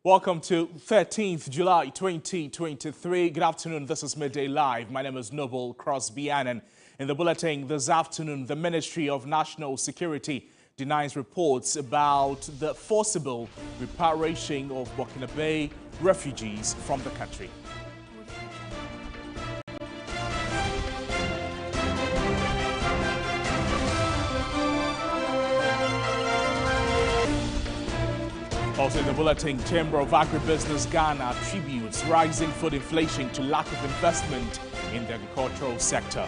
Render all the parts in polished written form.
Welcome to 13th July 2023. Good afternoon. This is Midday Live. My name is Noble Crosby Annan. In the bulletin this afternoon, the Ministry of National Security denies reports about the forcible repatriation of Burkinabe refugees from the country. Also in the bulletin, Chamber of Agribusiness Ghana attributes rising food inflation to lack of investment in the agricultural sector.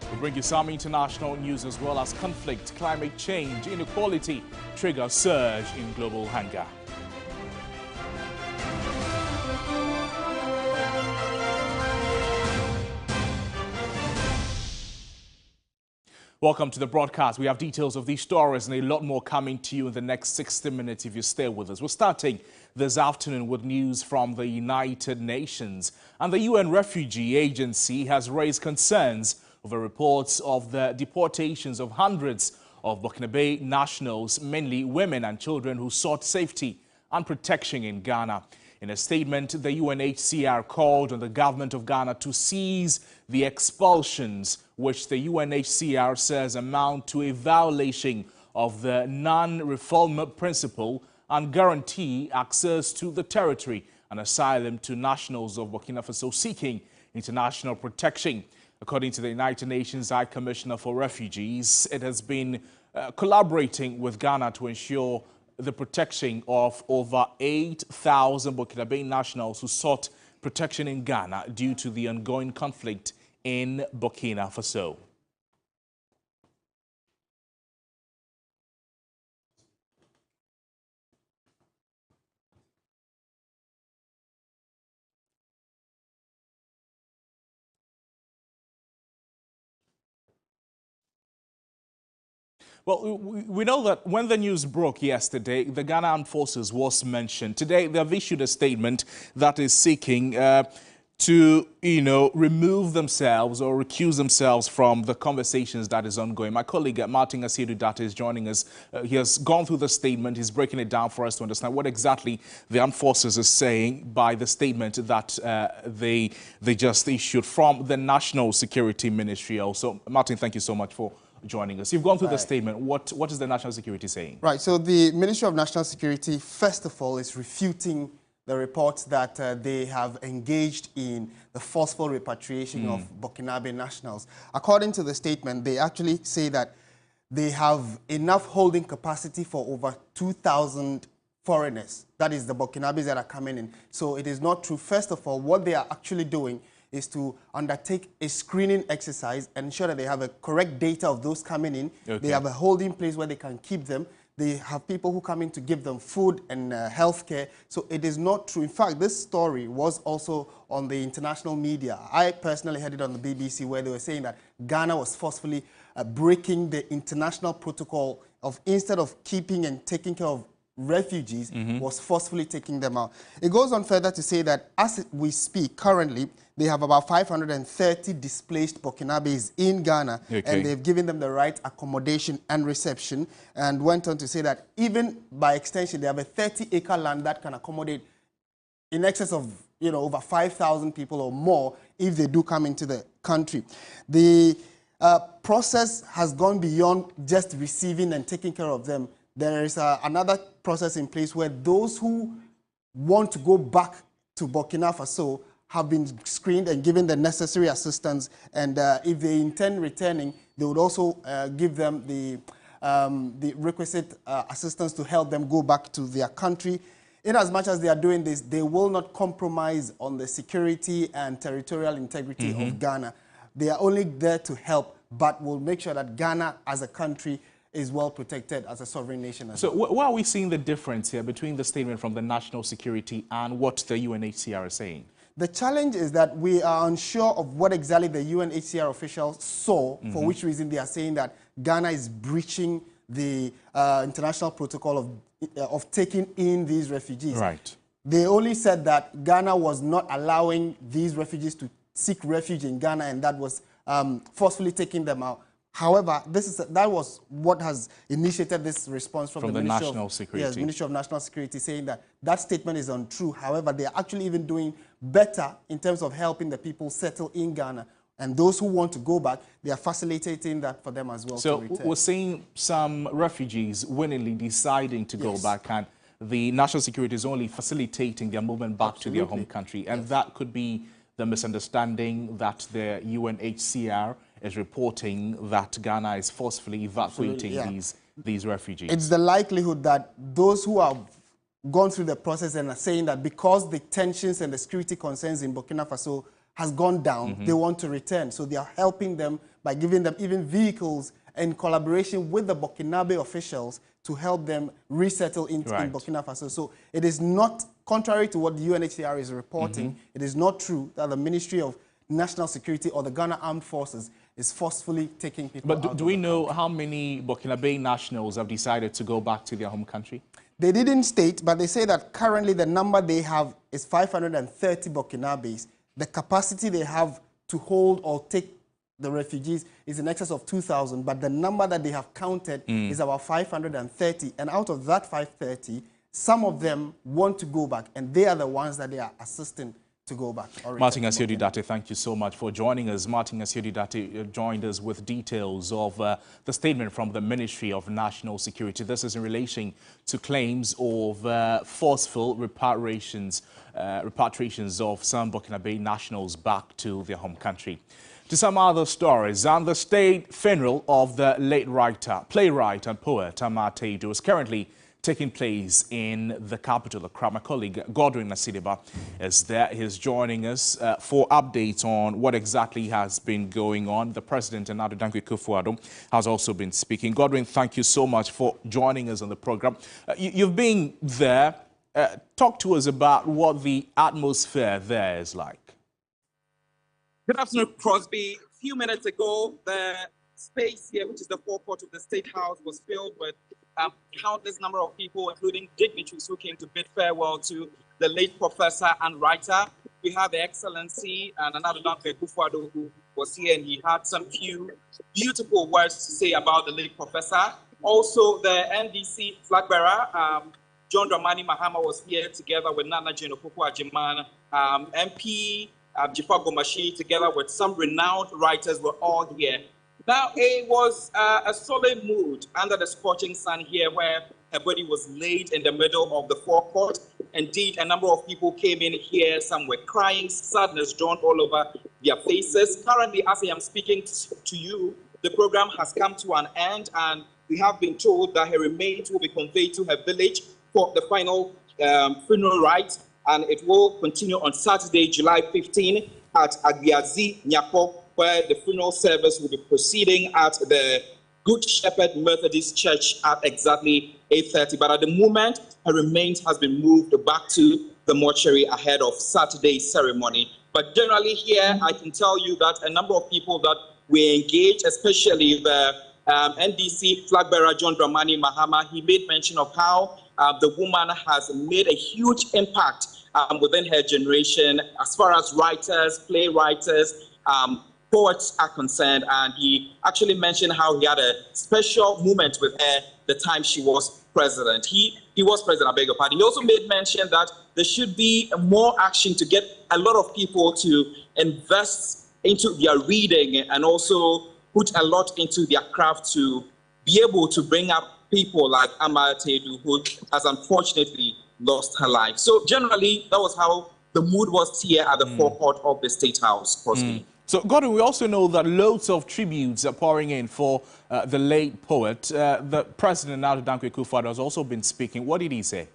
We'll bring you some international news as well as conflict, climate change, inequality trigger surge in global hunger. Welcome to the broadcast. We have details of these stories and a lot more coming to you in the next 60 minutes if you stay with us. We're starting this afternoon with news from the United Nations. And the UN Refugee Agency has raised concerns over reports of the deportations of hundreds of Burkinabe nationals, mainly women and children who sought safety and protection in Ghana. In a statement, the UNHCR called on the government of Ghana to cease the expulsions, which the UNHCR says amount to a violation of the non-refoulement principle and guarantee access to the territory and asylum to nationals of Burkina Faso seeking international protection. According to the United Nations High Commissioner for Refugees, it has been collaborating with Ghana to ensure the protection of over 8,000 Burkinabe nationals who sought protection in Ghana due to the ongoing conflict in Burkina Faso. Well, we know that when the news broke yesterday, the Ghana Armed Forces was mentioned. Today, they have issued a statement that is seeking to, remove themselves or recuse themselves from the conversations that is ongoing. My colleague Martin Asidu is joining us. He has gone through the statement. He's breaking it down for us to understand what exactly the Armed Forces is saying by the statement that they just issued from the National Security Ministry. Also, Martin, thank you so much for joining us. You've gone through the statement. What is the National Security saying? Right. So the Ministry of National Security, first of all, is refuting the reports that they have engaged in the forceful repatriation of Burkinabe nationals. According to the statement, they actually say that they have enough holding capacity for over 2,000 foreigners. That is the Burkinabes that are coming in. So it is not true. First of all, what they are actually doing is to undertake a screening exercise and ensure that they have a correct data of those coming in. Okay. They have a holding place where they can keep them. They have people who come in to give them food and health care. So it is not true. In fact, this story was also on the international media. I personally heard it on the BBC where they were saying that Ghana was forcefully breaking the international protocol of, instead of keeping and taking care of refugees, was forcefully taking them out. It goes on further to say that as we speak currently, they have about 530 displaced Burkinabes in Ghana, and they've given them the right accommodation and reception, and went on to say that even by extension, they have a 30-acre land that can accommodate in excess of over 5,000 people or more if they do come into the country. The process has gone beyond just receiving and taking care of them. There is another process in place where those who want to go back to Burkina Faso have been screened and given the necessary assistance, and if they intend returning, they would also give them the requisite assistance to help them go back to their country. In as much as they are doing this, they will not compromise on the security and territorial integrity of Ghana. They are only there to help, but will make sure that Ghana as a country is well protected as a sovereign nation. So why are we seeing the difference here between the statement from the National Security and what the UNHCR is saying? The challenge is that we are unsure of what exactly the UNHCR officials saw, for which reason they are saying that Ghana is breaching the international protocol of taking in these refugees. Right. They only said that Ghana was not allowing these refugees to seek refuge in Ghana, and that was forcefully taking them out. However, that was what has initiated this response from the Ministry National Security. Yes, Ministry of National Security, saying that that statement is untrue. However, they are actually even doing better in terms of helping the people settle in Ghana. And those who want to go back, they are facilitating that for them as well. So we're seeing some refugees willingly deciding to go back, and the national security is only facilitating their movement back to their home country. And that could be the misunderstanding that the UNHCR is reporting that Ghana is forcefully evacuating these refugees. It's the likelihood that those who have gone through the process and are saying that because the tensions and the security concerns in Burkina Faso has gone down, they want to return. So they are helping them by giving them even vehicles in collaboration with the Burkinabe officials to help them resettle in Burkina Faso. So it is not, contrary to what the UNHCR is reporting, it is not true that the Ministry of National Security or the Ghana Armed Forces is forcefully taking people out. But do we know how many Burkinabe nationals have decided to go back to their home country? They didn't state, but they say that currently the number they have is 530 Burkinabes. The capacity they have to hold or take the refugees is in excess of 2,000, but the number that they have counted is about 530. And out of that 530, some of them want to go back, and they are the ones that they are assisting to go back. Martin Asiodidate, thank you so much for joining us. Martin Asiodidate joined us with details of the statement from the Ministry of National Security. This is in relation to claims of forceful repatriations of some Burkinabe nationals back to their home country. To some other stories, and the state funeral of the late writer, playwright and poet Ama Teidu is currently taking place in the capital, Accra. My colleague Godwin Nasidiba is there. He's joining us for updates on what exactly has been going on. The President, Nana Addo Dankwa Akufo-Addo, has also been speaking. Godwin, thank you so much for joining us on the program. You've been there. Talk to us about what the atmosphere there is like. Good afternoon, Crosby. A few minutes ago, the space here, which is the forecourt of the State House, was filled with countless number of people, including dignitaries who came to bid farewell to the late professor and writer. We have the Excellency Nana Addo Dankwa Akufo-Addo, who was here, and he had some few beautiful words to say about the late professor. Also, the NDC flag bearer, John Dramani Mahama, was here together with Nana Jane Opoku-Agyeman, MP Jifa Gomashi, together with some renowned writers, were all here. Now, it was a solemn mood under the scorching sun here, where her body was laid in the middle of the forecourt. Indeed, a number of people came in here. Some were crying, sadness drawn all over their faces. Currently, as I am speaking to you, the program has come to an end, and we have been told that her remains will be conveyed to her village for the final funeral rites, and it will continue on Saturday, July 15, at Agbiazi, Nyako, where the funeral service will be proceeding at the Good Shepherd Methodist Church at exactly 8:30. But at the moment, her remains has been moved back to the mortuary ahead of Saturday's ceremony. But generally here, I can tell you that a number of people that we engaged, especially the NDC flag bearer John Dramani Mahama, he made mention of how the woman has made a huge impact within her generation as far as writers, playwriters, poets are concerned, and he actually mentioned how he had a special moment with her the time she was president. He was president, I beg your pardon. He also made mention that there should be more action to get a lot of people to invest into their reading and also put a lot into their craft to be able to bring up people like Ama Teidu, who has unfortunately lost her life. So generally, that was how the mood was here at the forecourt of the State House. So, Gordon, we also know that loads of tributes are pouring in for the late poet. The President, Nana Addo Dankwa Akufo-Addo, has also been speaking. What did he say?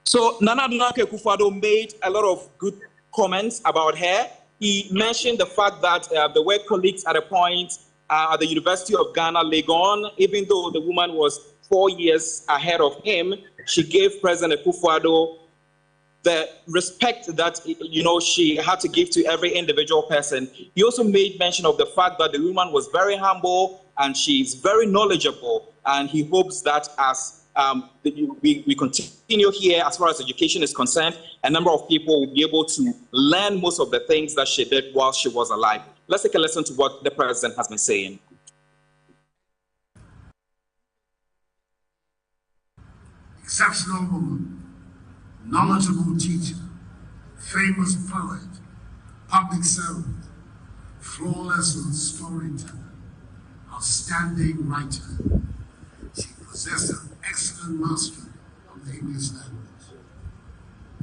So, Nana Addo Dankwa Akufo-Addo made a lot of good comments about her. He mentioned the fact that there were colleagues at a point at the University of Ghana, Legon. Even though the woman was 4 years ahead of him, she gave President Akufo-Addo the respect that, you know, she had to give to every individual person. He also made mention of the fact that the woman was very humble and she's very knowledgeable, and he hopes that as we continue here as far as education is concerned, a number of people will be able to learn most of the things that she did while she was alive. Let's take a listen to what the president has been saying. Exceptional woman, knowledgeable teacher, famous poet, public servant, flawless storyteller, outstanding writer. She possessed an excellent mastery of the English language.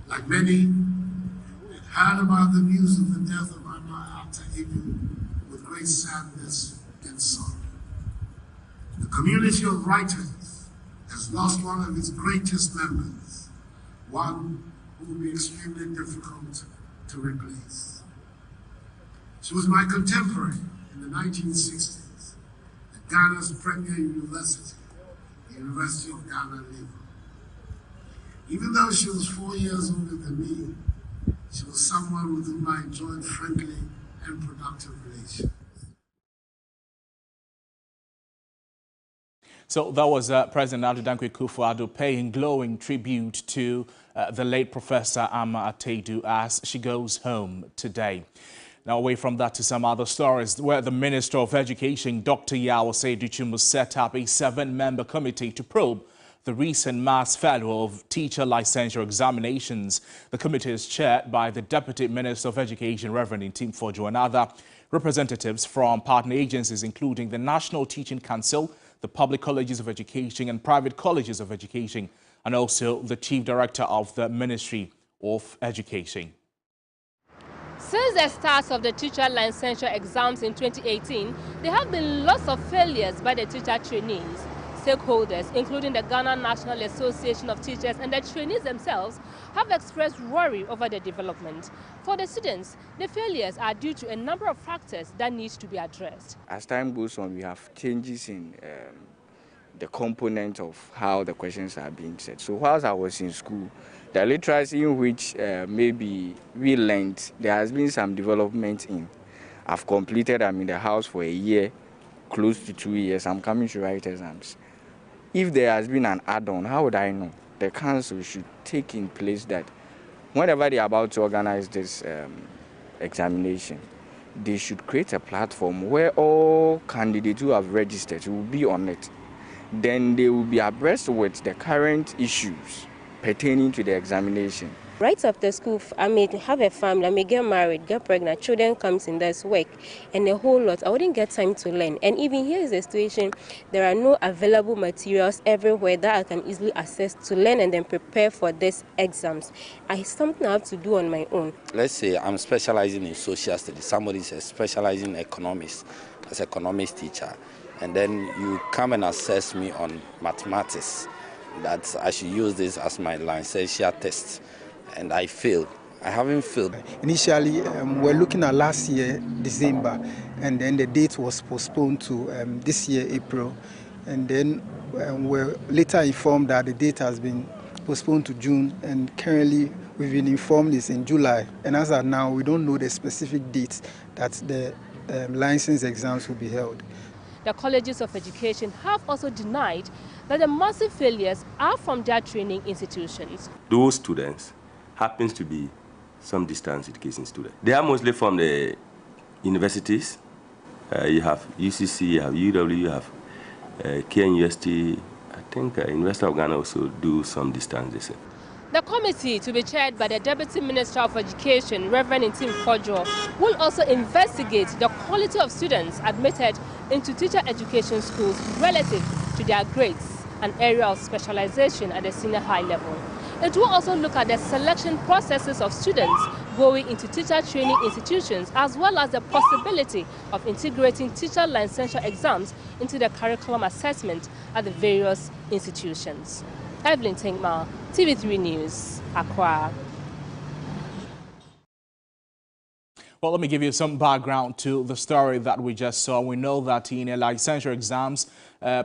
Like many, we heard about the news of the death of Anna Atta Egwu with great sadness and sorrow. The community of writers has lost one of its greatest members, one who will be extremely difficult to replace. She was my contemporary in the 1960s at Ghana's premier university, the University of Ghana, Lagos. Even though she was 4 years older than me, she was someone with whom I enjoyed friendly and productive relations. So that was President Adu Dankwa Akufo-Addo paying glowing tribute to the late Professor Amma Atta as she goes home today. Now, away from that to some other stories, where the Minister of Education, Dr. Yao Seiduchum, set up a 7-member committee to probe the recent mass failure of teacher licensure examinations. The committee is chaired by the Deputy Minister of Education, Reverend Ntim Fordjoe, and other representatives from partner agencies, including the National Teaching Council, the Public Colleges of Education and Private Colleges of Education, and also the Chief Director of the Ministry of Education. Since the start of the teacher licensure exams in 2018, there have been lots of failures by the teacher trainees. Stakeholders, including the Ghana National Association of Teachers and the trainees themselves, have expressed worry over the development. For the students, the failures are due to a number of factors that need to be addressed. As time goes on, we have changes in the component of how the questions are being set. So whilst I was in school, the literacy in which maybe we learned, there has been some development in. I've completed, I'm in the house for a year, close to 2 years. I'm coming to write exams. If there has been an add-on, how would I know? The council should take in place that whenever they are about to organize this examination, they should create a platform where all candidates who have registered will be on it. Then they will be abreast with the current issues pertaining to the examination. Right after school, I may have a family, I may get married, get pregnant, children comes in, there's work, and a whole lot. I wouldn't get time to learn. And even here is the situation, there are no available materials everywhere that I can easily access to learn and then prepare for these exams. It's something I have to do on my own. Let's say I'm specializing in social studies. Somebody is specializing in economics as an economics teacher. And then you come and assess me on mathematics, that I should use this as my licensure test. And I failed. I haven't failed. Initially, we're looking at last year, December, and then the date was postponed to this year, April. And then we're later informed that the date has been postponed to June, and currently we've been informed it's in July. And as of now, we don't know the specific date that the license exams will be held. The colleges of education have also denied that the massive failures are from their training institutions. Those students happens to be some distance education students. They are mostly from the universities. You have UCC, you have UW, you have KNUST. I think University of Ghana also do some distance. The committee, to be chaired by the Deputy Minister of Education, Reverend Ntim Fordjoe, will also investigate the quality of students admitted into teacher education schools relative to their grades, an area of specialization at the senior high level. It will also look at the selection processes of students going into teacher training institutions, as well as the possibility of integrating teacher licensure exams into the curriculum assessment at the various institutions. Evelyn Tinkma, TV3 News, Accra. Well, let me give you some background to the story that we just saw. We know that in licensure exams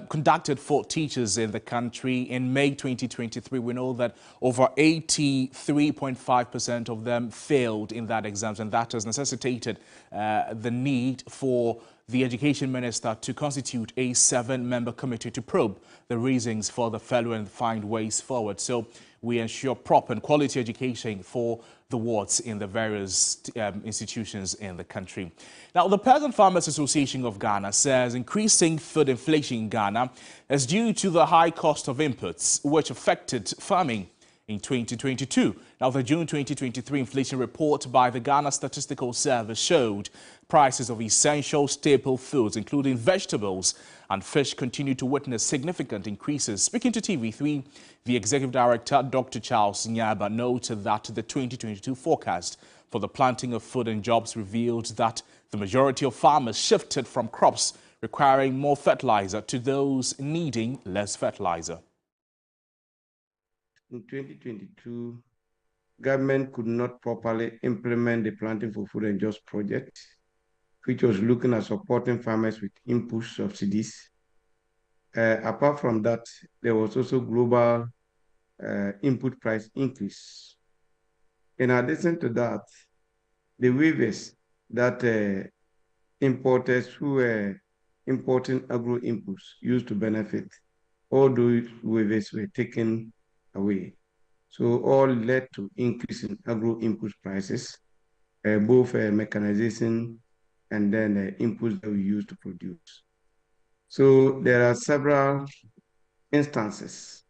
conducted for teachers in the country in May 2023, we know that over 83.5% of them failed in that exams, and that has necessitated the need for the Education Minister to constitute a 7-member committee to probe the reasons for the failure and find ways forward. So we ensure proper and quality education for the wards in the various institutions in the country. Now, the Peasant Farmers Association of Ghana says increasing food inflation in Ghana is due to the high cost of inputs, which affected farming in 2022. Now, the June 2023 inflation report by the Ghana Statistical Service showed prices of essential staple foods, including vegetables and fish, continue to witness significant increases. Speaking to TV3, the Executive Director, Dr. Charles Nyaba, noted that the 2022 forecast for the planting of food and jobs revealed that the majority of farmers shifted from crops requiring more fertilizer to those needing less fertilizer. In 2022, government could not properly implement the Planting for Food and Jobs project, which was looking at supporting farmers with input subsidies. Apart from that, there was also global input price increase. In addition to that, the waivers that importers who were importing agro inputs used to benefit, all those waivers were taken away. So all led to increase in agro input prices, both mechanization and then inputs that we use to produce. So there are several instances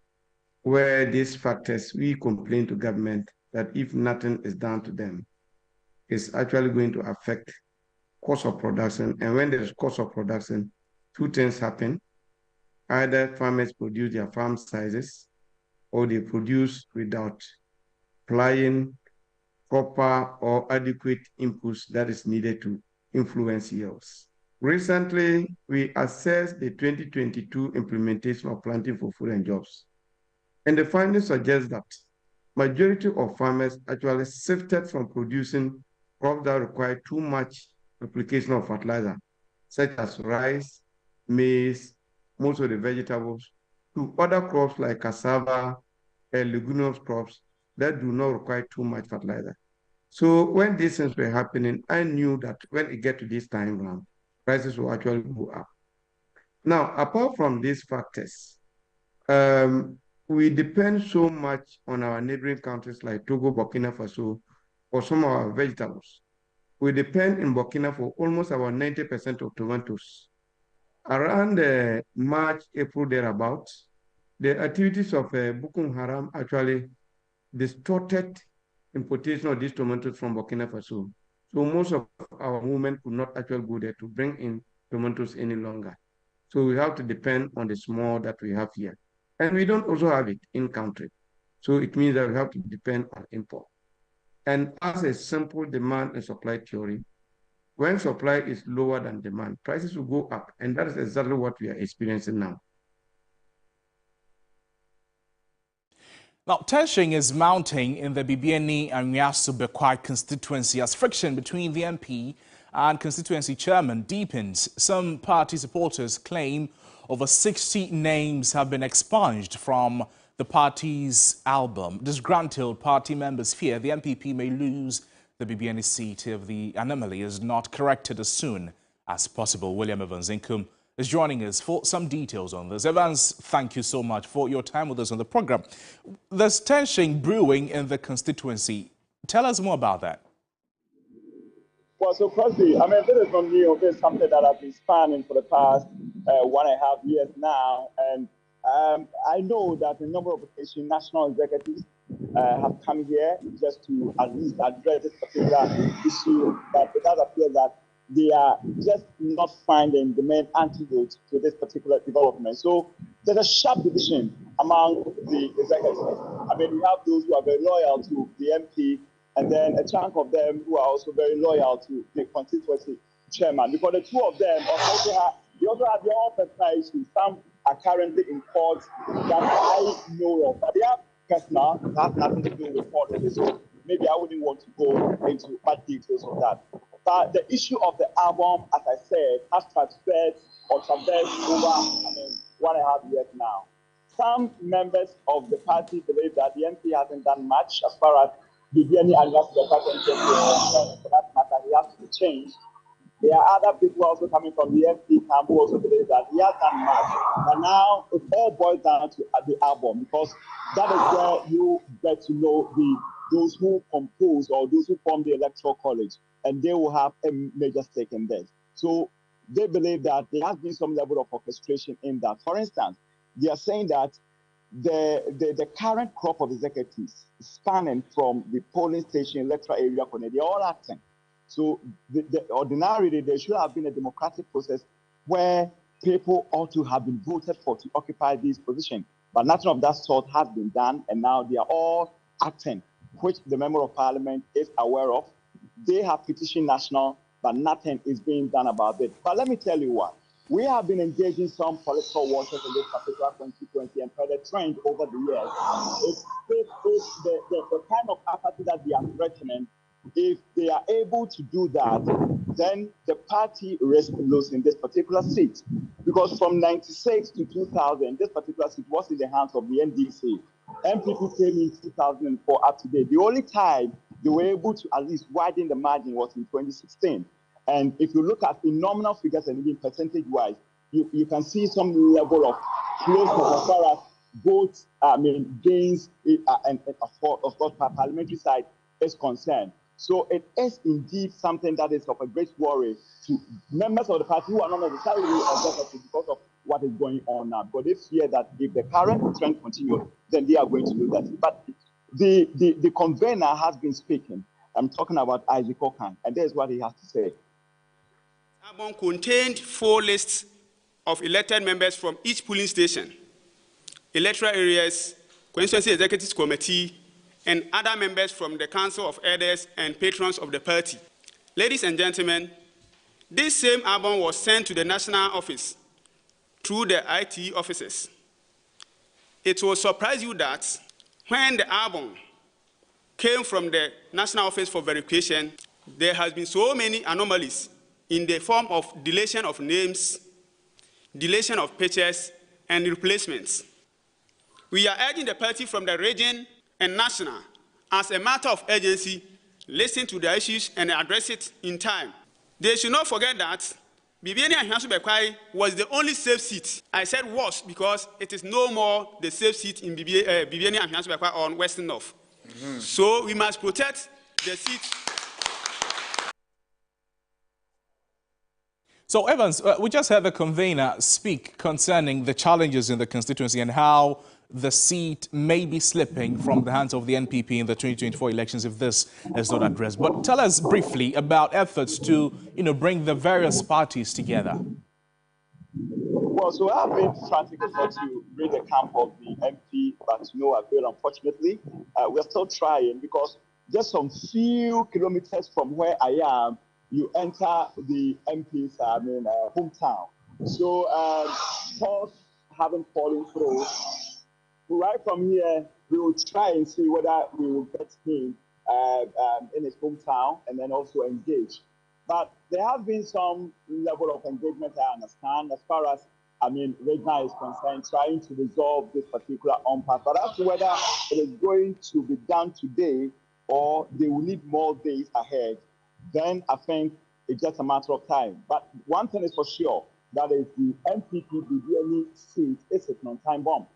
where these factors, we complain to government that if nothing is done to them, it's actually going to affect cost of production. And when there is cost of production, two things happen. Either farmers produce their farm sizes, or they produce without applying proper or adequate inputs that is needed to influence yields. Recently, we assessed the 2022 implementation of Planting for Food and Jobs. And the findings suggest that majority of farmers actually shifted from producing crops that require too much application of fertilizer, such as rice, maize, most of the vegetables, to other crops like cassava and leguminous crops that do not require too much fertilizer. So when these things were happening, I knew that when it get to this time round, prices will actually go up. Now, apart from these factors, we depend so much on our neighboring countries like Togo, Burkina Faso, for some of our vegetables. We depend in Burkina for almost about 90% of tomatoes. Around March, April, thereabouts, the activities of Boko Haram actually distorted importation of these tomatoes from Burkina Faso. So most of our movement could not actually go there to bring in tomatoes any longer. So we have to depend on the small that we have here. And we don't also have it in country. So it means that we have to depend on import. And as a simple demand and supply theory, when supply is lower than demand, prices will go up. And that is exactly what we are experiencing now. Now, tension is mounting in the Bibiani and Nyasu Bekwai constituency as friction between the MP and constituency chairman deepens. Some party supporters claim over 60 names have been expunged from the party's album. Disgruntled party members fear the MPP may lose the Bibiani seat if the anomaly is not corrected as soon as possible. William Evans Inkum is joining us for some details on this. Evans, thank you so much for your time with us on the program. There's tension brewing in the constituency. Tell us more about that. Well, so Crosby, I mean, this is not new. This is something that I've been spanning for the past 1.5 years now. And I know that a number of occasions, national executives have come here just to at least address this particular issue. But it does appear that they are just not finding the main antidote to this particular development. So there's a sharp division among the executives. I mean, we have those who are very loyal to the MP, and then a chunk of them who are also very loyal to the constituency chairman. Because the two of them also have their own personal issues. Some are currently in court that I know of, but they have personal, that have nothing to do with politics. So maybe I wouldn't want to go into much details of that. But the issue of the album, as I said, has transferred or traversed over 1.5 years now. Some members of the party believe that the MP hasn't done much as far as Bibiani and for that matter, he has to be changed. There are other people also coming from the MP camp who also believe that he has done much. But now it all boils down to the album, because that is where you get to know those who compose or those who form the electoral college, and they will have a major stake in this. So they believe that there has been some level of orchestration in that. For instance, they are saying that the current crop of executives spanning from the polling station, electoral area, they're all acting. So ordinarily, there should have been a democratic process where people ought to have been voted for to occupy these positions. But nothing of that sort has been done, and now they are all acting, which the member of parliament is aware of. They have petitioned national, but nothing is being done about it. But let me tell you what. We have been engaging some political waters in this particular 2020 and further trend over the years. It's the kind of apathy that they are threatening. If they are able to do that, then the party risks losing this particular seat. Because from 96 to 2000, this particular seat was in the hands of the NDC. MPP came in 2004 up to date. The only time they were able to at least widen the margin was in 2016. And if you look at the nominal figures and even percentage-wise, you can see some level of closeness as far as votes, gains, and of course, parliamentary side is concerned. So it is indeed something that is of a great worry to members of the party who are not necessarily executive because of what is going on now. But they fear that if the current trend continues, then they are going to do that. But the convener has been speaking. I'm talking about Isaac Okan, and that is what he has to say. Album contained 4 lists of elected members from each polling station, electoral areas, constituency executive committee, and other members from the Council of Elders and patrons of the party. Ladies and gentlemen, this same album was sent to the national office through the IT offices. It will surprise you that when the album came from the national office for verification, there has been so many anomalies in the form of deletion of names, deletion of pictures, and replacements. We are urging the party from the region and national, as a matter of urgency, listen to the issues and address it in time. They should not forget that Bibiani Ahimsu Bekwai was the only safe seat. I said was because it is no more the safe seat in Bibiani Ahimsu Bekwai on Western North. So we must protect the seat. So, Evans, we just heard the convener speak concerning the challenges in the constituency and how the seat may be slipping from the hands of the NPP in the 2024 elections if this is not addressed. But tell us briefly about efforts to, bring the various parties together. Well, so I've been frantic to bring the camp of the MP, but no avail, unfortunately. We're still trying because just some few kilometers from where I am, you enter the MP's hometown. So talks haven't fallen through. Right from here, we will try and see whether we will get him in his hometown and then also engage. But there has been some level of engagement, I understand, as far as Regina is concerned, trying to resolve this particular impasse. But as to whether it is going to be done today or they will need more days ahead, then I think it's just a matter of time. But one thing is for sure, that is the NPP Bibiani seat is a non-time bomb.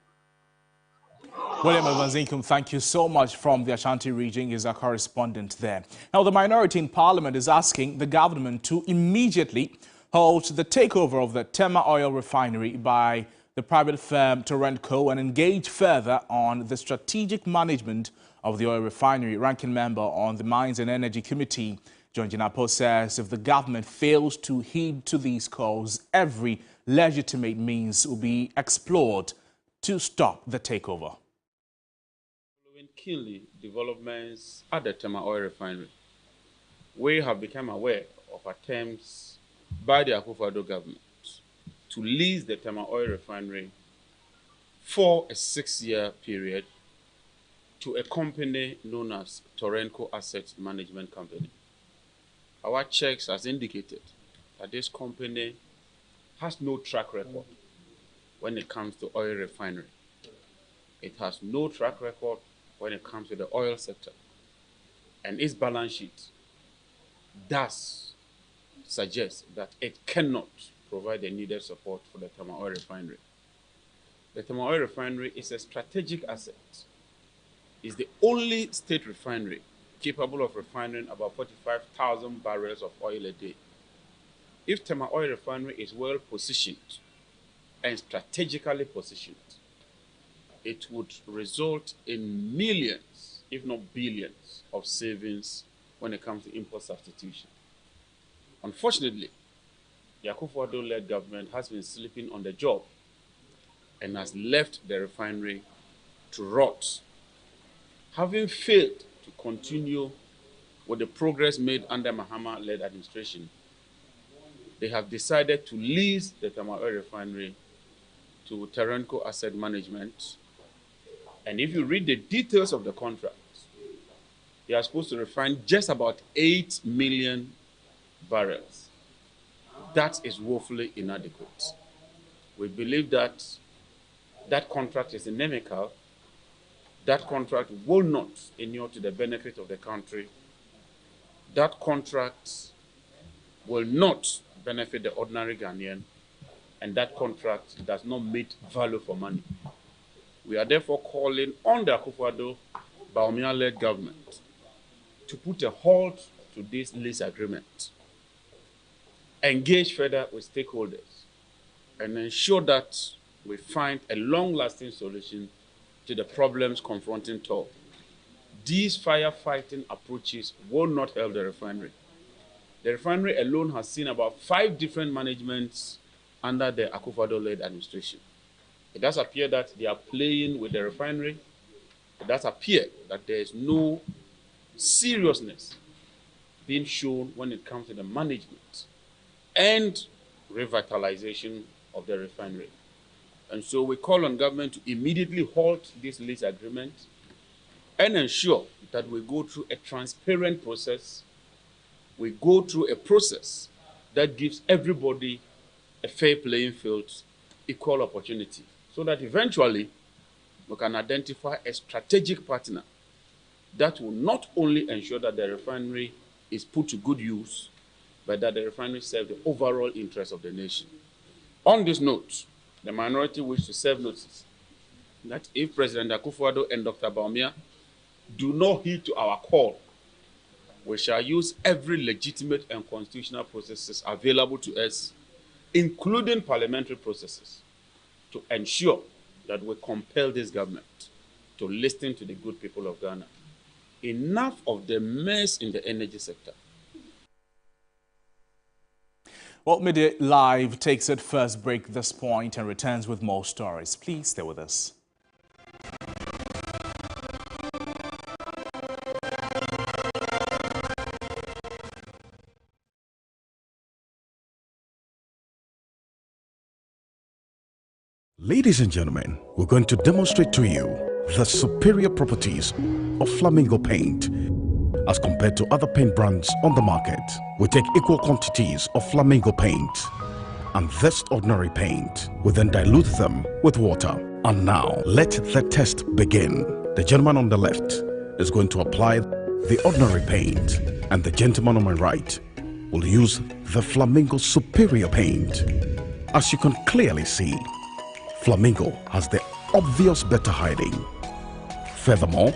William Evanzinkum, thank you so much from the Ashanti region. He's our correspondent there. Now, the minority in Parliament is asking the government to immediately halt the takeover of the Tema oil refinery by the private firm Torrentco and engage further on the strategic management of the oil refinery. Ranking member on the Mines and Energy Committee, John Jinapo, says if the government fails to heed to these calls, every legitimate means will be explored to stop the takeover. Following keenly developments at the Tema oil refinery, we have become aware of attempts by the Akufo-Addo government to lease the Tema oil refinery for a 6-year period to a company known as Torrentco Asset Management Company. Our checks has indicated that this company has no track record when it comes to oil refinery. It has no track record when it comes to the oil sector. And its balance sheet does suggests that it cannot provide the needed support for the Tema Oil Refinery. The Tema Oil Refinery is a strategic asset. It's the only state refinery capable of refining about 45,000 barrels of oil a day. If Tema Oil Refinery is well positioned and strategically positioned, it would result in millions, if not billions, of savings when it comes to import substitution. Unfortunately, the Akufo-Addo-led government has been sleeping on the job and has left the refinery to rot. Having failed to continue with the progress made under Mahama-led administration, they have decided to lease the Tema Oil Refinery to Terenco Asset Management. And if you read the details of the contract, they are supposed to refine just about 8 million barrels. That is woefully inadequate. We believe that that contract is inimical. That contract will not inure to the benefit of the country. That contract will not benefit the ordinary Ghanaian, and that contract does not meet value for money. We are therefore calling on the Akufo-Addo-Bawumia-led government to put a halt to this lease agreement, engage further with stakeholders, and ensure that we find a long-lasting solution to the problems confronting TOR. These firefighting approaches will not help the refinery. The refinery alone has seen about 5 different managements under the Akufo-Addo-led administration. It does appear that they are playing with the refinery. It does appear that there is no seriousness being shown when it comes to the management and revitalization of the refinery. And so we call on government to immediately halt this lease agreement and ensure that we go through a transparent process. We go through a process that gives everybody a fair playing field, equal opportunity, so that eventually we can identify a strategic partner that will not only ensure that the refinery is put to good use, but that the refinery serves the overall interest of the nation. On this note, the minority wish to serve notice that if President Akufo-Addo and Dr. Bawumia do not heed to our call, we shall use every legitimate and constitutional processes available to us, including parliamentary processes, to ensure that we compel this government to listen to the good people of Ghana. Enough of the mess in the energy sector. Well, Midday Live takes its first break at this point and returns with more stories. Please stay with us. Ladies and gentlemen, we're going to demonstrate to you the superior properties of Flamingo paint. As compared to other paint brands on the market, we take equal quantities of Flamingo paint and this ordinary paint. We then dilute them with water. And now, let the test begin. The gentleman on the left is going to apply the ordinary paint, and the gentleman on my right will use the Flamingo superior paint. As you can clearly see, Flamingo has the obvious better hiding. Furthermore,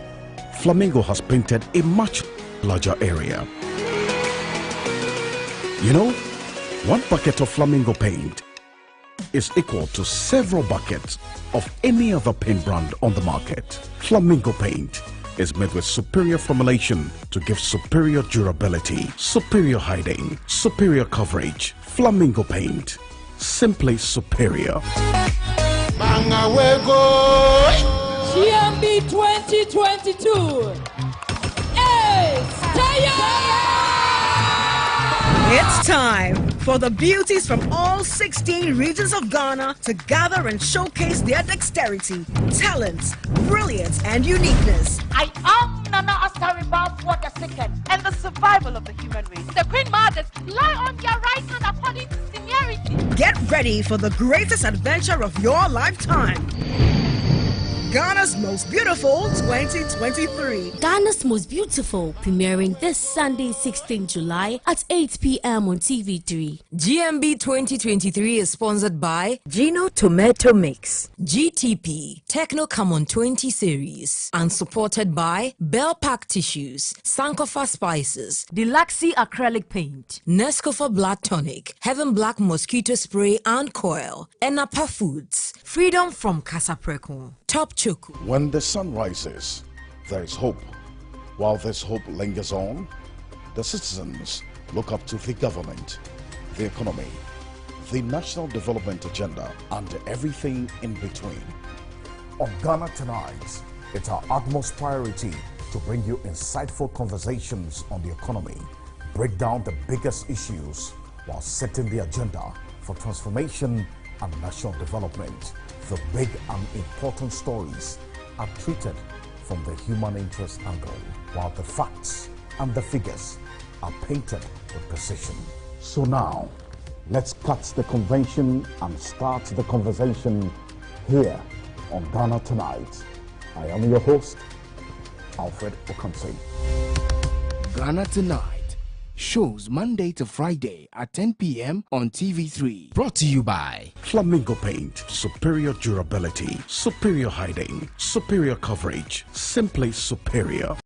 Flamingo has painted a much larger area. You know, 1 bucket of Flamingo paint is equal to several buckets of any other paint brand on the market. Flamingo paint is made with superior formulation to give superior durability, superior hiding, superior coverage. Flamingo paint, simply superior. GMB 2022. It's time for the beauties from all 16 regions of Ghana to gather and showcase their dexterity, talents, brilliance, and uniqueness. I am Nana Asariba for the second and the survival of the human race. The Queen Mothers lie on their right hand according to seniority. Get ready for the greatest adventure of your lifetime. Ghana's Most Beautiful 2023. Ghana's Most Beautiful, premiering this Sunday, 16 July at 8 p.m. on TV3. GMB 2023 is sponsored by Gino Tomato Mix, GTP, Techno Camon 20 series, and supported by Bell Pack Tissues, Sankofa Spices, Deluxy Acrylic Paint, Nescofa Blood Tonic, Heaven Black Mosquito Spray and Coil, Enapa Foods, Freedom from Kasapreko, Top Choco. When the sun rises, there is hope. While this hope lingers on, the citizens look up to the government, the economy, the national development agenda, and everything in between. On Ghana Tonight, it's our utmost priority to bring you insightful conversations on the economy, break down the biggest issues while setting the agenda for transformation and national development. The big and important stories are treated from the human interest angle, while the facts and the figures are painted with precision. So now, let's cut the convention and start the conversation here on Ghana Tonight. I am your host, Alfred Okamsi. Ghana Tonight shows Monday to Friday at 10 p.m. on TV3. Brought to you by Flamingo Paint. Superior durability, superior hiding, superior coverage, simply superior.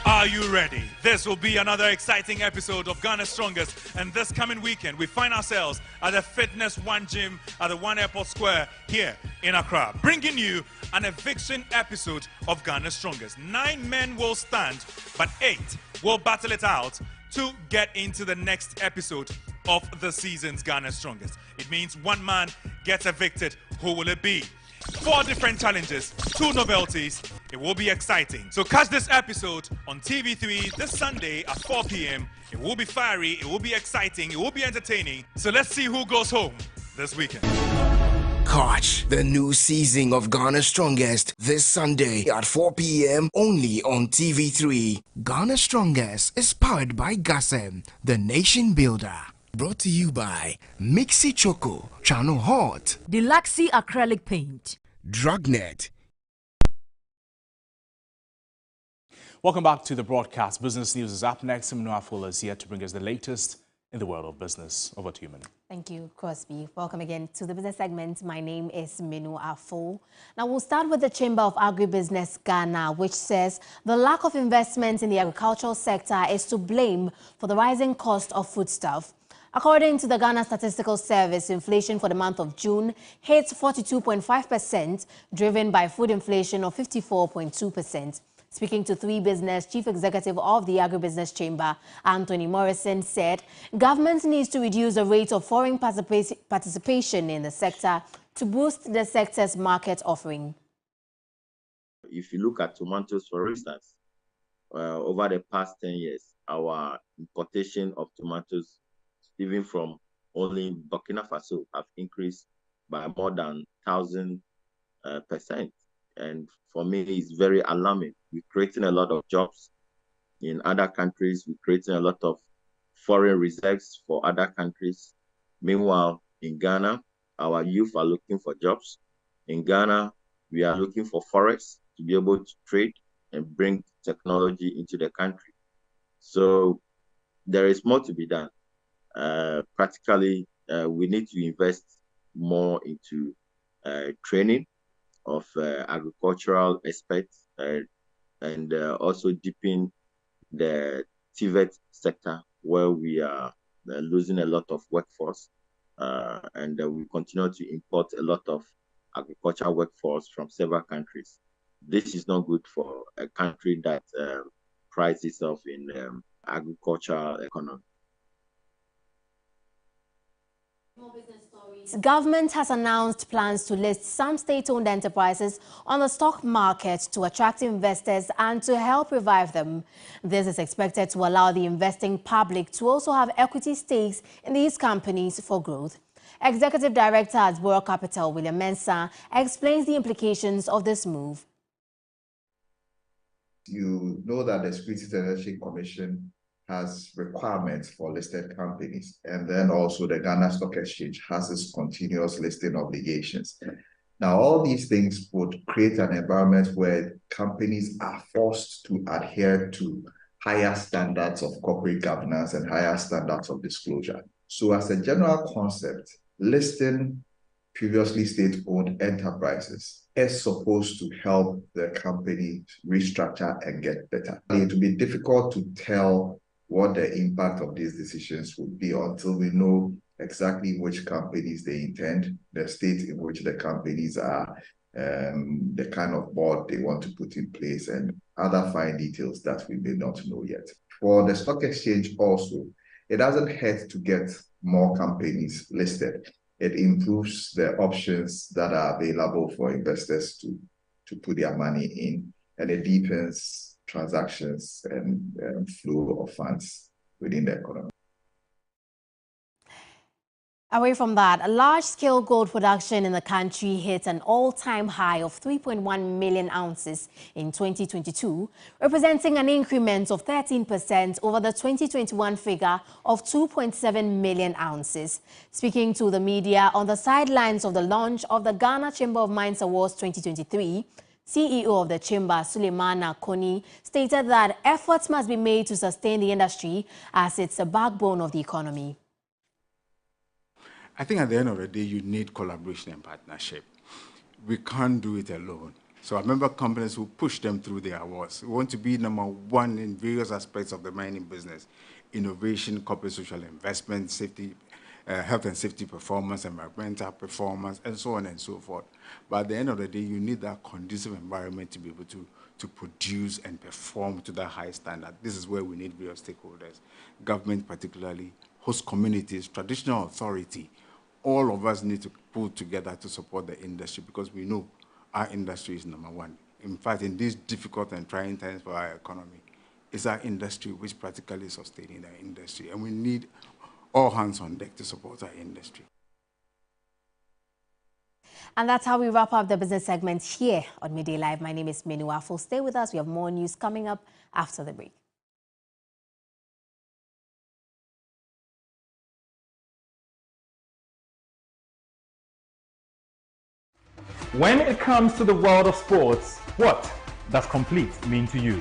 Are you ready? This will be another exciting episode of Ghana's Strongest, and this coming weekend we find ourselves at the Fitness One Gym at the One Airport Square here in Accra, bringing you an eviction episode of Ghana's Strongest. 9 men will stand, but 8 will battle it out to get into the next episode of the season's Ghana's Strongest. It means 1 man gets evicted. Who will it be? 4 different challenges, 2 novelties. It will be exciting. So catch this episode on TV3 this Sunday at 4 p.m. It will be fiery, it will be exciting, it will be entertaining. So let's see who goes home this weekend. Catch the new season of Ghana's Strongest this Sunday at 4 p.m. only on TV3. Ghana's Strongest is powered by Gasem, the nation builder. Brought to you by Mixi Choco, Channel Hot, Deluxy Acrylic Paint, Drugnet. Welcome back to the broadcast. Business News is up next. Minu Aful is here to bring us the latest in the world of business. Over to you, Minu. Thank you, Crosby. Welcome again to the business segment. My name is Minu Aful. Now, we'll start with the Chamber of Agribusiness Ghana, which says the lack of investment in the agricultural sector is to blame for the rising cost of foodstuff. According to the Ghana Statistical Service, inflation for the month of June hit 42.5%, driven by food inflation of 54.2%. Speaking to 3 Business, Chief Executive of the Agribusiness Chamber, Anthony Morrison, said government needs to reduce the rate of foreign participation in the sector to boost the sector's market offering. If you look at tomatoes, for instance, over the past 10 years, our importation of tomatoes, even from only Burkina Faso, have increased by more than 1,000%. And for me, it's very alarming. We're creating a lot of jobs in other countries. We're creating a lot of foreign reserves for other countries. Meanwhile, in Ghana, our youth are looking for jobs. In Ghana, we are looking for forex to be able to trade and bring technology into the country. So there is more to be done. Practically, we need to invest more into training of agricultural experts and also deepen the TVET sector, where we are losing a lot of workforce, and we continue to import a lot of agricultural workforce from several countries. This is not good for a country that prides itself in agricultural economy. Government has announced plans to list some state-owned enterprises on the stock market to attract investors and to help revive them. This is expected to allow the investing public to also have equity stakes in these companies for growth. Executive Director at Borough Capital, William Mensah, explains the implications of this move. You know that the Securities and Exchange Commission has requirements for listed companies. And then also the Ghana Stock Exchange has its continuous listing obligations. Now, all these things would create an environment where companies are forced to adhere to higher standards of corporate governance and higher standards of disclosure. So as a general concept, listing previously state-owned enterprises is supposed to help the company restructure and get better. It will be difficult to tell what the impact of these decisions would be until we know exactly which companies they intend, the state in which the companies are, the kind of board they want to put in place, and other fine details that we may not know yet. For the stock exchange also, it doesn't hurt to get more companies listed. It improves the options that are available for investors to put their money in, and it deepens transactions and flow of funds within the economy. Away from that, large-scale gold production in the country hit an all-time high of 3.1 million ounces in 2022, representing an increment of 13% over the 2021 figure of 2.7 million ounces. Speaking to the media on the sidelines of the launch of the Ghana Chamber of Mines Awards 2023, CEO of the Chamber, Suleimana Koni, stated that efforts must be made to sustain the industry as it's a backbone of the economy. I think at the end of the day, you need collaboration and partnership. We can't do it alone. So I remember companies who push them through their awards. We want to be #1 in various aspects of the mining business: innovation, corporate social investment, safety, health and safety performance, environmental performance, and so on and so forth. But at the end of the day, you need that conducive environment to be able to produce and perform to that high standard. This is where we need various stakeholders, government particularly, host communities, traditional authority. All of us need to pull together to support the industry because we know our industry is #1. In fact, in these difficult and trying times for our economy, it's our industry which practically is sustaining our industry, and we need all hands on deck to support our industry. And that's how we wrap up the business segment here on Midday Live. My name is Menu Afo. Stay with us. We have more news coming up after the break. When it comes to the world of sports, what does complete mean to you?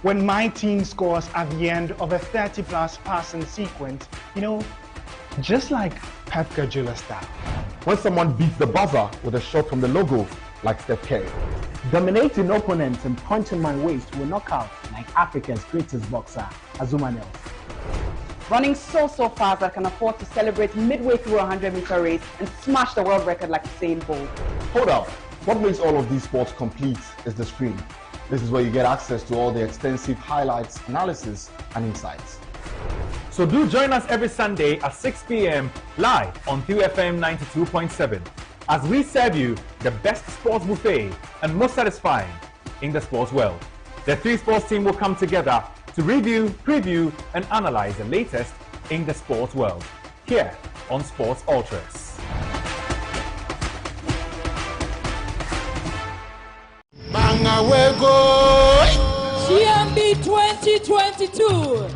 When my team scores at the end of a 30-plus passing sequence, just like Pep Guardiola style. When someone beats the buzzer with a shot from the logo, like Steph Curry. Dominating opponents and punching my waist to a knockout, like Africa's greatest boxer, Azuma Nelson. Running so fast I can afford to celebrate midway through a 100-meter race and smash the world record like Usain Bolt. Hold up. What makes all of these sports complete is the screen. This is where you get access to all the extensive highlights, analysis, and insights. So do join us every Sunday at 6 p.m. live on QFM 92.7 as we serve you the best sports buffet and most satisfying in the sports world. The 3 sports team will come together to review, preview, and analyze the latest in the sports world here on Sports Ultras. GMB 2022.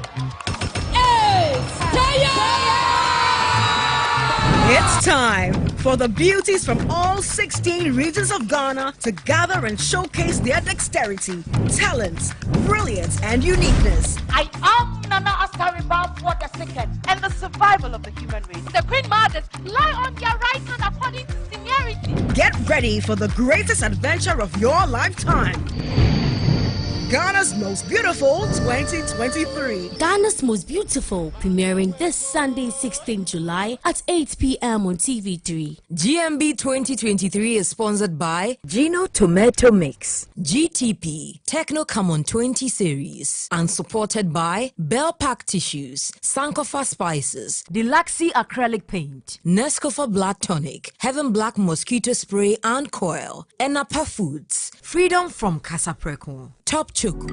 It's time for the beauties from all 16 regions of Ghana to gather and showcase their dexterity, talents, brilliance, and uniqueness. I am Nana Asaribaf II, and the survival of the human race. The Queen Mothers lie on their right hand according to seniority. Get ready for the greatest adventure of your lifetime. Ghana's Most Beautiful 2023. Ghana's Most Beautiful, premiering this Sunday, 16 July at 8 p.m. on TV3. GMB 2023 is sponsored by Gino Tomato Mix, GTP, Techno Common 20 series, and supported by Bell Pack Tissues, Sankofa Spices, Deluxe Acrylic Paint, Nescafe Blood Tonic, Heaven Black Mosquito Spray and Coil, Enapa Foods, Freedom from Kasapreko, Top Chuku,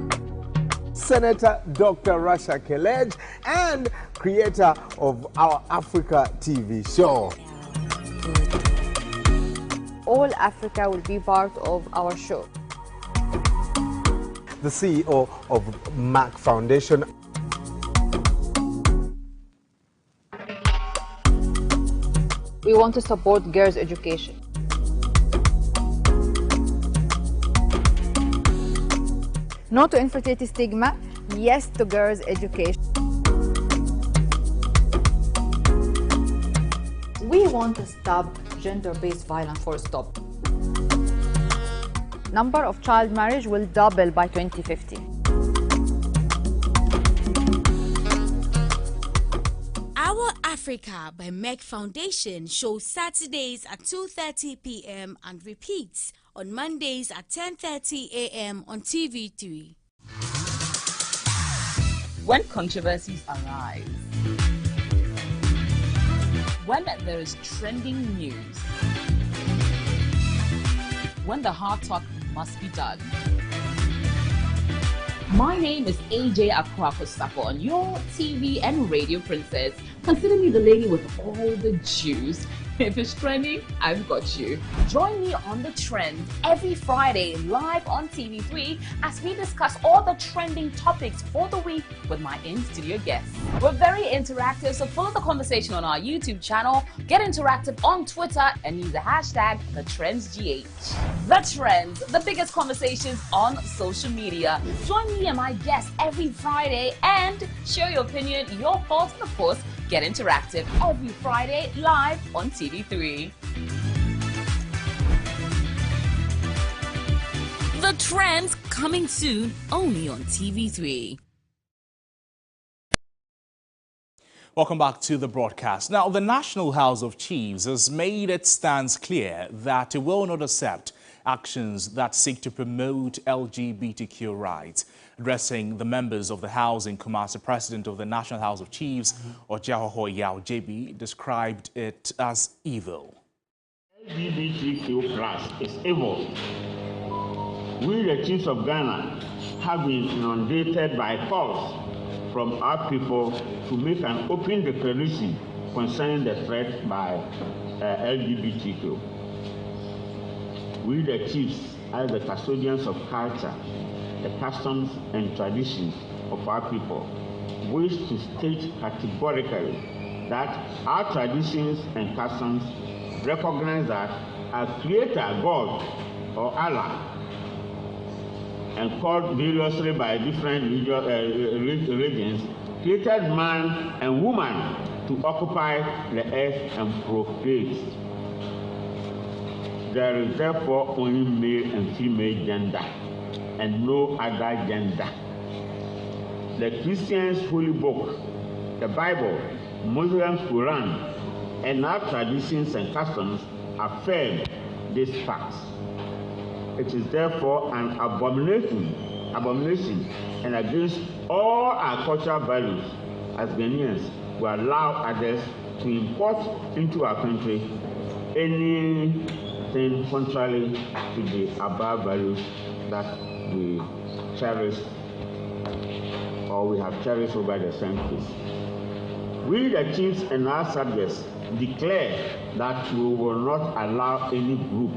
Senator Dr. Rasha Kelej, and creator of our Africa TV show. All Africa will be part of our show. The CEO of MAC Foundation. We want to support girls' education. No to infertility stigma, yes to girls' education. We want to stop gender-based violence for stop. Number of child marriage will double by 2050. Our Africa by Meg Foundation shows Saturdays at 2:30 p.m. and repeats on Mondays at 10:30 a.m. on TV3. When controversies arise, when there is trending news, when the hard talk must be done. My name is AJ Akwakosapo, your TV and radio princess. Consider me the lady with all the juice. If it's trending, I've got you. Join me on The Trend every Friday live on TV3 as we discuss all the trending topics for the week with my in-studio guests. We're very interactive, so follow the conversation on our YouTube channel, get interactive on Twitter, and use the hashtag TheTrendsGH. The Trends, the biggest conversations on social media. Join me and my guests every Friday and share your opinion, your thoughts, and of course, get interactive every Friday live on TV3. The Trends coming soon only on TV3. Welcome back to the broadcast. Now, the National House of Chiefs has made its stance clear that it will not accept actions that seek to promote LGBTQ rights. Addressing the members of the House in Kumasi, President of the National House of Chiefs, Ojahoho Yao JB, described it as evil. LGBTQ plus is evil. We, the Chiefs of Ghana, have been inundated by calls from our people to make an open declaration concerning the threat by LGBTQ. We, the Chiefs, as the custodians of culture, the customs and traditions of our people, wish to state categorically that our traditions and customs recognize that our Creator, God, or Allah, and called variously by different religions, created man and woman to occupy the earth and procreate. There is therefore only male and female gender, and no other gender. The Christians' holy book, the Bible, Muslims' Quran, and our traditions and customs affirm these facts. It is therefore an abomination and against all our cultural values as Ghanaians who allow others to import into our country anything contrary to the above values that we cherish or we have cherished over the centuries. We, the chiefs and our subjects, declare that we will not allow any group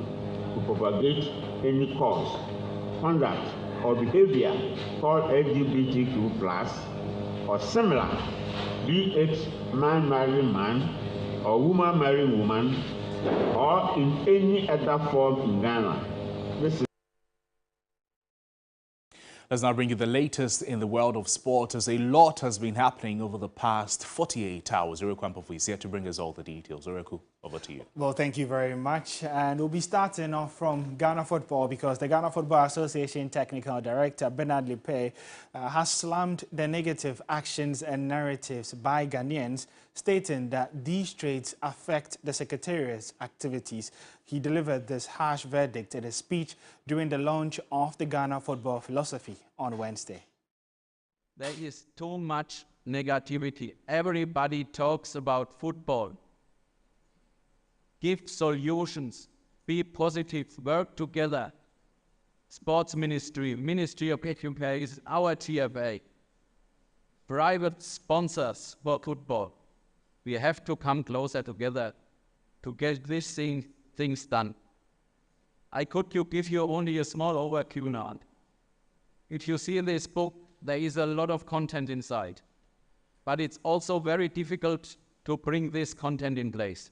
to propagate any cause, conduct, or behavior called LGBTQ+, or similar, be it man marrying man, or woman marrying woman, or in any other form in Ghana. Let's now bring you the latest in the world of sport, as a lot has been happening over the past 48 hours. Oreku Ampofo is here to bring us all the details. Oreku, over to you. Well, thank you very much. And we'll be starting off from Ghana Football, because the Ghana Football Association Technical Director, Bernard Lippe, has slammed the negative actions and narratives by Ghanaians, stating that these traits affect the Secretariat's activities. He delivered this harsh verdict in a speech during the launch of the Ghana Football Philosophy on Wednesday. There is too much negativity. Everybody talks about football. Give solutions. Be positive. Work together. Sports Ministry, Ministry of Education, our TFA, private sponsors for football. We have to come closer together to get these things done. I could give you only a small overview now. If you see this book, there is a lot of content inside, but it's also very difficult to bring this content in place.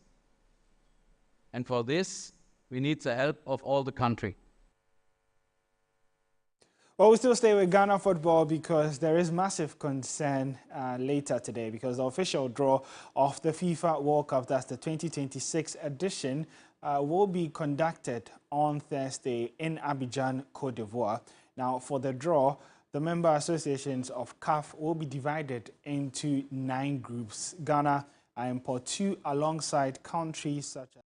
And for this, we need the help of all the country. Well, we still stay with Ghana football because there is massive concern later today because the official draw of the FIFA World Cup, that's the 2026 edition, will be conducted on Thursday in Abidjan, Cote d'Ivoire. Now, for the draw, the member associations of CAF will be divided into 9 groups. Ghana are in Pot 2 alongside countries such as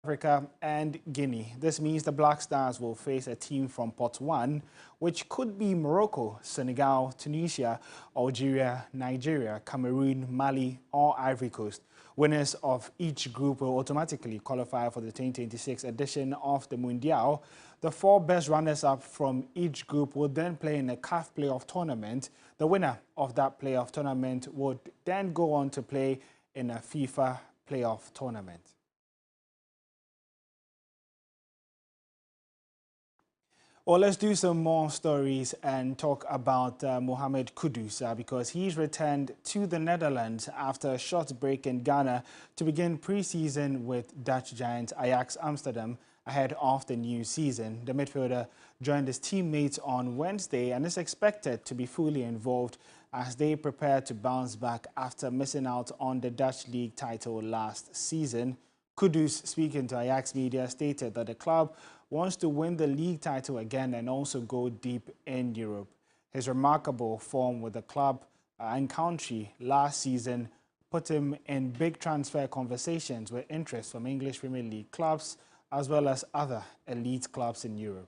Africa and Guinea. This means the Black Stars will face a team from Pot 1, which could be Morocco, Senegal, Tunisia, Algeria, Nigeria, Cameroon, Mali, or Ivory Coast. Winners of each group will automatically qualify for the 2026 edition of the Mundial. The 4 best runners-up from each group will then play in a CAF playoff tournament. The winner of that playoff tournament would then go on to play in a FIFA playoff tournament. Well, let's do some more stories and talk about Mohamed Kudus because he's returned to the Netherlands after a short break in Ghana to begin pre-season with Dutch giant Ajax Amsterdam ahead of the new season. The midfielder joined his teammates on Wednesday and is expected to be fully involved as they prepare to bounce back after missing out on the Dutch league title last season. Kudus, speaking to Ajax media, stated that the club wants to win the league title again and also go deep in Europe. His remarkable form with the club and country last season put him in big transfer conversations with interest from English Premier League clubs as well as other elite clubs in Europe.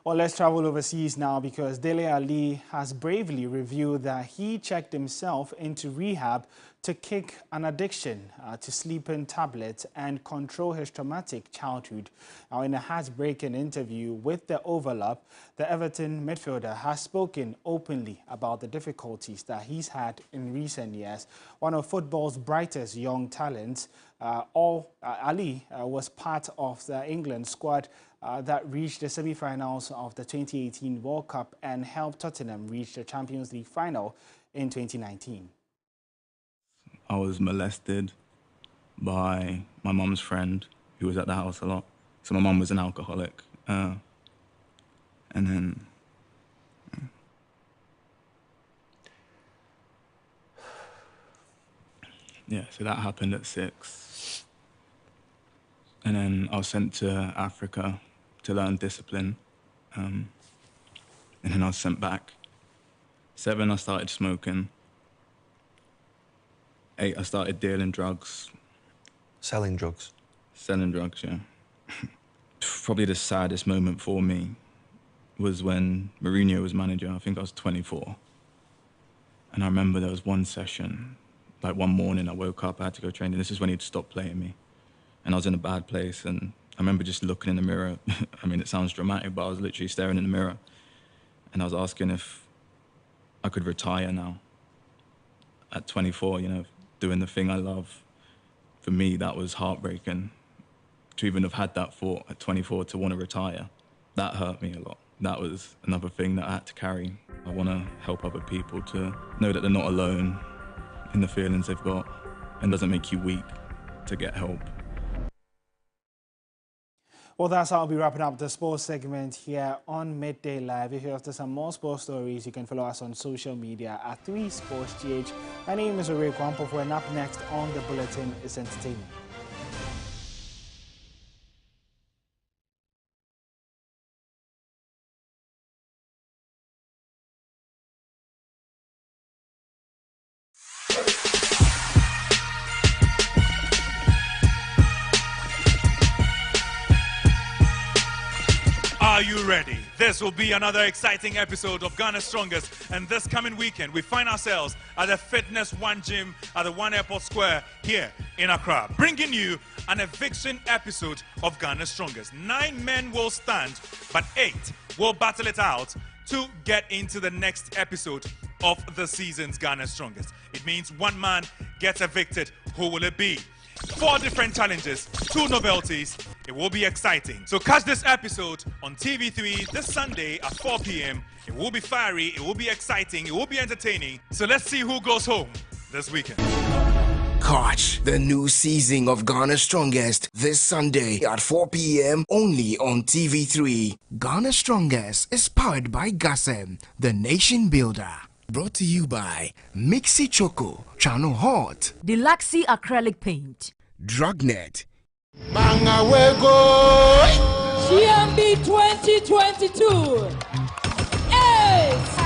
Well, let's travel overseas now because Dele Alli has bravely revealed that he checked himself into rehab to kick an addiction to sleeping tablets and control his traumatic childhood. Now, in a heartbreaking interview with The Overlap, the Everton midfielder has spoken openly about the difficulties that he's had in recent years. One of football's brightest young talents, Ali was part of the England squad that reached the semi-finals of the 2018 World Cup and helped Tottenham reach the Champions League final in 2019. I was molested by my mum's friend who was at the house a lot. So my mum was an alcoholic. And then... yeah, so that happened at 6. And then I was sent to Africa to learn discipline. And then I was sent back. 7, I started smoking. 8, I started dealing drugs. Selling drugs? Selling drugs, yeah. Probably the saddest moment for me was when Mourinho was manager. I think I was 24. And I remember there was one session, like one morning I woke up, I had to go train, and this is when he'd stopped playing me. And I was in a bad place, and I remember just looking in the mirror. I mean, it sounds dramatic, but I was literally staring in the mirror. And I was asking if I could retire now. At 24, you know, doing the thing I love. For me, that was heartbreaking. To even have had that thought at 24 to want to retire, that hurt me a lot. That was another thing that I had to carry. I want to help other people to know that they're not alone in the feelings they've got, and doesn't make you weak to get help. Well, that's how I'll be wrapping up the sports segment here on Midday Live. If you're after some more sports stories, you can follow us on social media at 3SportsGH. My name is Ore Kwampofo, and up next on the bulletin is entertainment. Are you ready? This will be another exciting episode of Ghana's Strongest, and this coming weekend we find ourselves at the Fitness One Gym at the One Airport Square here in Accra, bringing you an eviction episode of Ghana's Strongest. 9 men will stand, but 8 will battle it out to get into the next episode of the season's Ghana's Strongest. It means 1 man gets evicted. Who will it be? 4 different challenges, 2 novelties, It will be exciting. So catch this episode on TV3 this Sunday at 4 p.m. It will be fiery, it will be exciting, it will be entertaining. So let's see who goes home this weekend. Catch the new season of Ghana's Strongest this Sunday at 4 p.m. only on TV3. Ghana's Strongest is powered by Gasem, the nation builder. Brought to you by Mixi Choco, Channel Hot, Deluxy Acrylic Paint, Drugnet. GMB 2022 is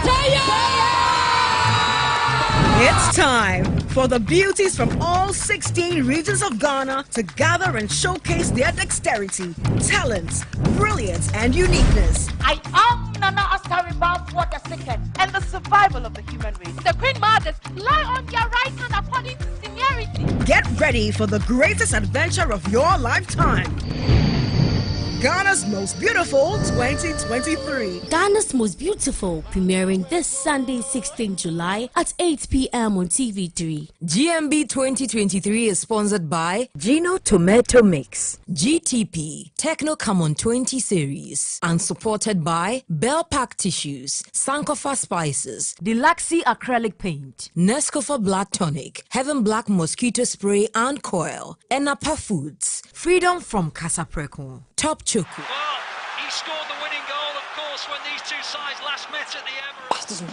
It's time for the beauties from all 16 regions of Ghana to gather and showcase their dexterity, talents, brilliance, and uniqueness. I am Nana Astaribaf Water Second and the survival of the human race. The Queen Mothers lie on their right hand according to seniority. Get ready for the greatest adventure of your lifetime. Ghana's Most Beautiful 2023. Ghana's Most Beautiful, premiering this Sunday, 16 July at 8 p.m. on TV3. GMB 2023 is sponsored by Gino Tomato Mix, GTP, Techno Common 20 series, and supported by Bell Pack Tissues, Sankofa Spices, Deluxy Acrylic Paint, Nescafe Blood Tonic, Heaven Black Mosquito Spray and Coil, Enapa Foods, Freedom from Casapreco, Top Choco. Well, he scored the winning goal, of course, when these two sides last met at the Emirates.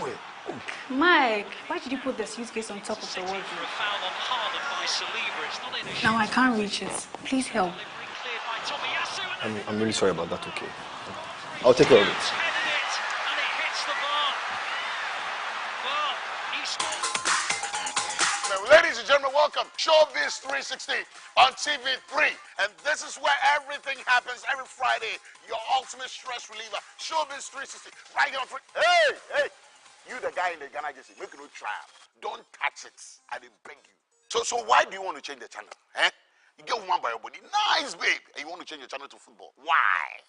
Mike, why did you put the suitcase on top of the wardrobe? For a foul on Haaland by Saliba. It's not in a No, I can't reach it. Please help. I'm really sorry about that, okay? I'll take care of it. Ladies and gentlemen, welcome. Showbiz 360 on TV3. And this is where everything happens every Friday. Your ultimate stress reliever. Showbiz 360. Right here on free. Hey! You the guy in the Ghana jersey. Make no trial. Don't touch it. I didn't beg you. So why do you want to change the channel? Eh? You get one by your body. Nice, babe. And you want to change your channel to football. Why?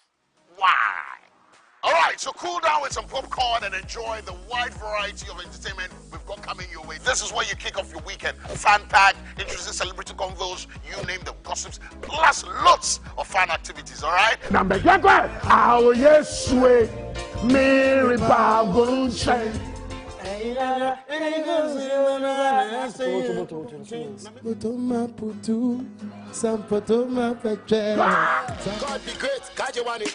All right, so cool down with some popcorn and enjoy the wide variety of entertainment we've got coming your way. This is where you kick off your weekend. Fan pack, interesting celebrity convos, you name the gossips, plus lots of fun activities, all right? God be great, Kajewani.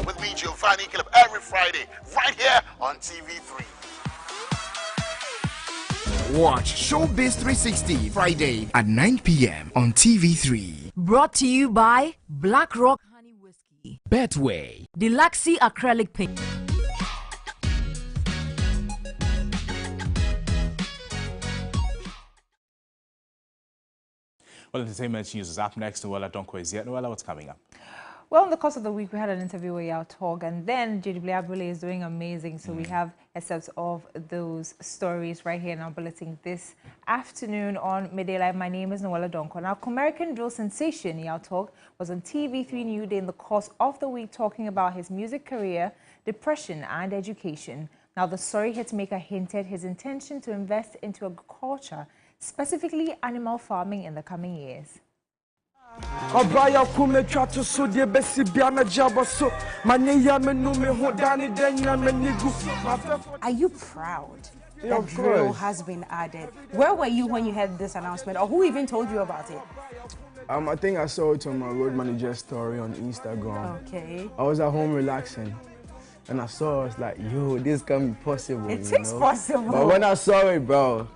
With me, Giovanni Caleb, every Friday, right here on TV3. Watch Showbiz 360 Friday at 9 p.m. on TV3. Brought to you by Black Rock Honey Whiskey, Betway, Deluxy Acrylic Paint. Well, entertainment news is up next. Noella Donko is here. Noella, what's coming up? Well, in the course of the week, we had an interview with Yao Tog, and then JW Abule is doing amazing. So we have excerpts of those stories right here in our bulletin this afternoon on Midday Live. My name is Noella Donko. Now, American drill sensation Yao Tog was on TV3 New Day in the course of the week talking about his music career, depression, and education. Now, the story hitmaker hinted his intention to invest into agriculture, specifically animal farming, in the coming years. Are you proud Yeah, that of drill course. has been added? Where were you when you heard this announcement, or who even told you about it? I think I saw it on my road manager's story on Instagram. Okay. I was at home relaxing, and I saw it, I was like, yo, this can be possible. It you is know? possible. But when I saw it, bro,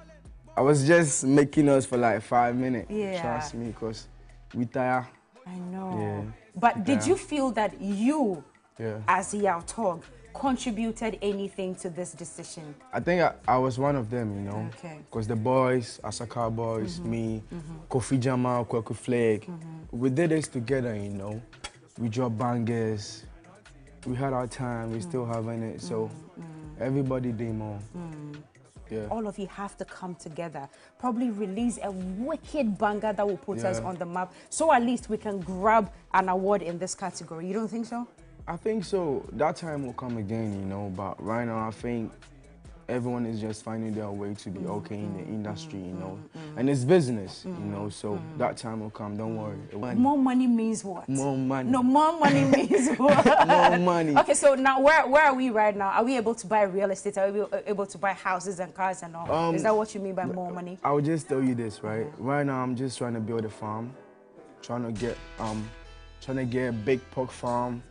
I was just making us for like 5 minutes. Yeah. Trust me, because we tired. I know. Yeah. But did Yeah. you feel that you, Yeah. as Yao Tog, contributed anything to this decision? I think I was one of them, you know. Okay. Because the boys, Asaka boys, me, Kofi Jamal, Kweku Flake, we did this together, you know. We dropped bangers. We had our time, we still having it. So everybody did more. Yeah. All of you have to come together, probably release a wicked banger that will put us Yeah. on the map, so at least we can grab an award in this category. You don't think so? I think so. That time will come again, you know. But right now, I think everyone is just finding their way to be okay in the industry, you know. And it's business, you know, so that time will come, don't worry. More money means what? More money. No, more money means what? More money. Okay, so now where are we right now? Are we able to buy real estate? Are we able to buy houses and cars and all? Is that what you mean by more money? I will just tell you this, right? Right now, I'm just trying to build a farm, trying to get a big pork farm,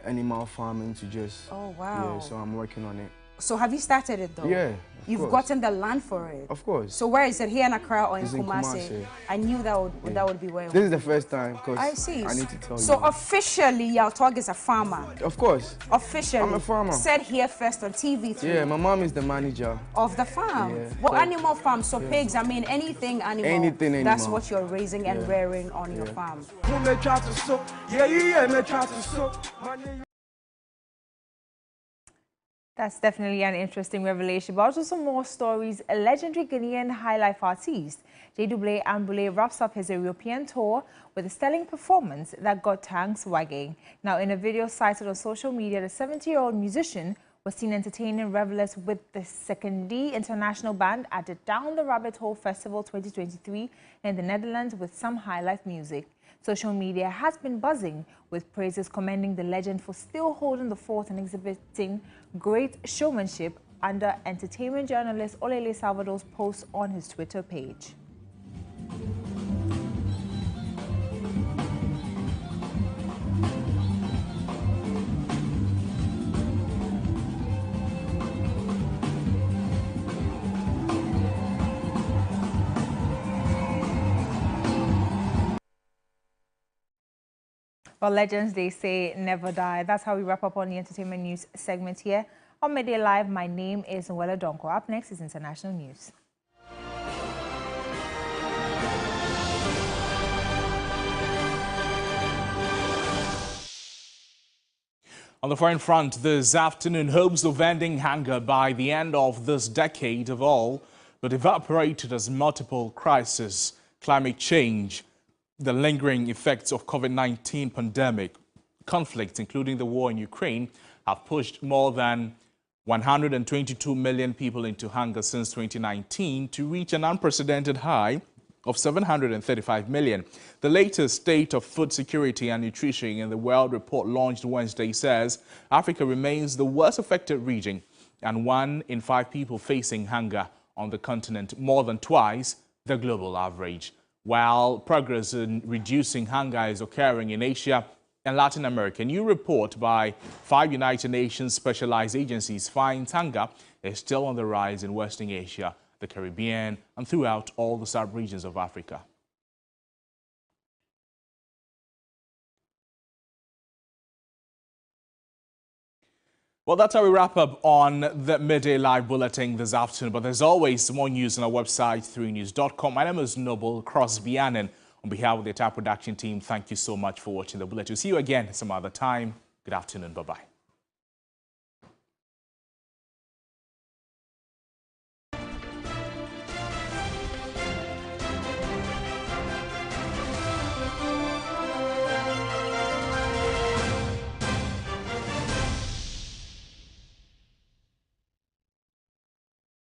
animal farming to just. Oh wow. Yeah, so I'm working on it. So have you started it though? Yeah. You've gotten the land for it? Of course. So where is it? Here in Accra or in It's Kumasi? in Kumasi. I knew that would be where. This is the first time because I see. I need to tell you. So officially, Yautog is a farmer? Of course. Officially? I'm a farmer. Said here first on TV3. Yeah, my mom is the manager. Of the farm? Yeah. Well, animal farm, so pigs, I mean anything animal. Anything animal. That's what you're raising and rearing on your farm. That's definitely an interesting revelation, but also some more stories. A legendary Ghanaian high life artist, J.W. Ambule, wraps up his European tour with a stellar performance that got tongues wagging. Now, in a video cited on social media, the 70-year-old musician was seen entertaining revelers with the Second D International Band at the Down the Rabbit Hole Festival 2023 in the Netherlands with some high life music. Social media has been buzzing with praises commending the legend for still holding the fort and exhibiting great showmanship under entertainment journalist Olele Salvador's post on his Twitter page. Well, legends, they say, never die. That's how we wrap up on the entertainment news segment here on Midday Live. My name is Nwela Donko. Up next is international news. On the foreign front this afternoon, hopes of ending hunger by the end of this decade of all but evaporated as multiple crises, climate change, the lingering effects of COVID-19 pandemic, conflicts, including the war in Ukraine, have pushed more than 122 million people into hunger since 2019 to reach an unprecedented high of 735 million. The latest State of Food Security and Nutrition in the World report launched Wednesday says Africa remains the worst affected region and 1 in 5 people facing hunger on the continent, more than twice the global average. While progress in reducing hunger is occurring in Asia and Latin America, a new report by 5 United Nations specialized agencies finds hunger is still on the rise in Western Asia, the Caribbean, and throughout all the sub-regions of Africa. Well, that's how we wrap up on the Midday Live Bulletin this afternoon. But there's always more news on our website, 3news.com. My name is Noble Crosby-Annan. On behalf of the entire production team, thank you so much for watching the bulletin. We'll see you again some other time. Good afternoon. Bye-bye.